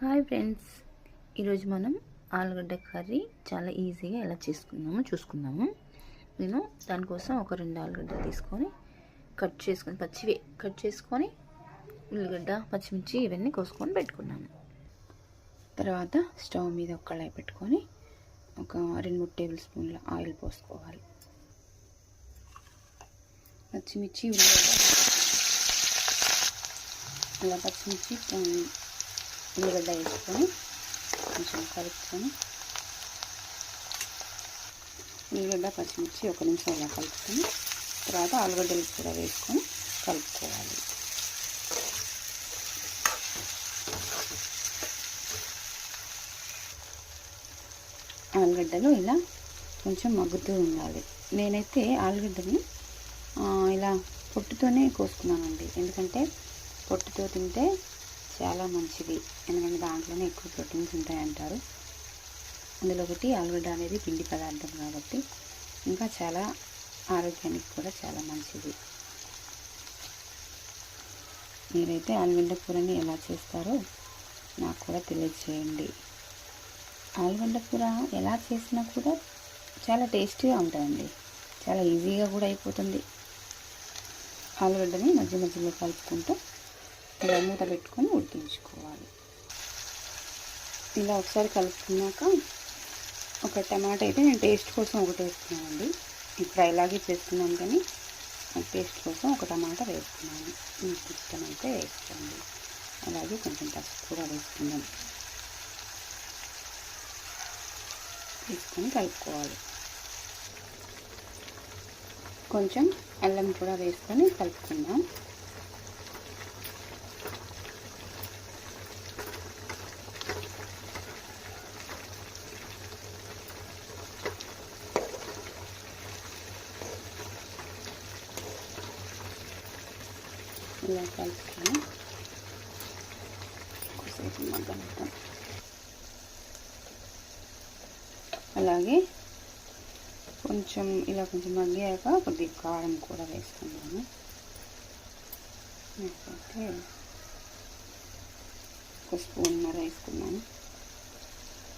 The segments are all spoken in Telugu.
హాయ్ ఫ్రెండ్స్, ఈరోజు మనం ఆలుగడ్డ కర్రీ చాలా ఈజీగా ఎలా చూసుకుందాము. నేను దానికోసం ఒక 2 ఆలుగడ్డలు తీసుకొని పచ్చివి కట్ చేసుకొని ఉల్లిగడ్డ, పచ్చిమిర్చి ఇవన్నీ కోసుకొని పెట్టుకున్నాను. తర్వాత స్టవ్ మీద ఒక కళాయి పెట్టుకొని ఒక 2-3 టేబుల్ స్పూన్ల ఆయిల్ పోసుకోవాలి. పచ్చిమిర్చి, ఉల్లిగడ్డ వేసుకొని కొంచెం కలుపుకొని ఉల్లిగడ్డ, పచ్చిమిర్చి 1 నిమిషం అలా కలుపుకొని తర్వాత ఆలుగడ్డలు కూడా వేసుకొని కలుపుకోవాలి. ఆలుగడ్డలు ఇలా కొంచెం మగ్గుతూ ఉండాలి. నేనైతే ఆలుగడ్డని ఇలా పొట్టుతోనే కోసుకున్నానండి. ఎందుకంటే పొట్టుతో తింటే చాలా మంచిది. ఎందుకంటే దాంట్లోనే ఎక్కువ ప్రోటీన్స్ ఉంటాయంటారు. అందులో ఒకటి ఆలుగడ్డ అనేది పిండి పదార్థం కాబట్టి ఇంకా చాలా ఆరోగ్యానికి కూడా చాలా మంచిది. మీరైతే ఆలుగడ్డ కూరని ఎలా చేస్తారో నాకు కూడా తెలియజేయండి. ఆలుగడ్డ కూర ఎలా చేసినా కూడా చాలా టేస్టీగా ఉంటుందండి. చాలా ఈజీగా కూడా అయిపోతుంది. ఆలుగడ్డని మధ్య మధ్యలో కలుపుకుంటూ ఇలా మూత పెట్టుకొని ఉడికించుకోవాలి. ఇలా ఒకసారి కలుపుకున్నాక ఒక టమాటా అయితే నేను టేస్ట్ కోసం ఒకటి వేస్తున్నానండి. ఇప్పుడు ఇలాగే చేస్తున్నాను కానీ టేస్ట్ కోసం ఒక టమాటా వేస్తున్నాను. మీకు ఇష్టమైతే వేసుకోండి. అలాగే కొంచెం పసుపు కూడా వేసుకుందాం. తీసుకొని కలుపుకోవాలి. కొంచెం అల్లం కూడా వేసుకొని కలుపుకుందాం. ఇలా కలుపుకొని కొద్దిసేపు మగ్గనిద్దాం. అలాగే కొంచెం మగ్గాక కొద్దిగా కారం కూడా వేసుకున్నాను. నేనైతే 1 స్పూన్నర వేసుకున్నాను.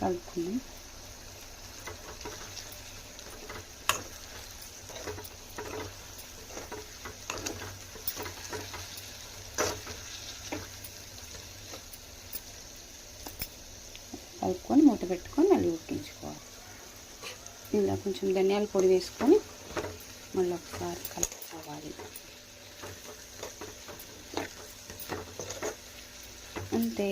కలుపుకున్నాం. కలుపుకొని మూత పెట్టుకొని మళ్ళీ ఉడికించుకోవాలి. ఇలా కొంచెం ధనియాల పొడి వేసుకొని మళ్ళీ ఒకసారి కలుపుకోవాలి. అంతే,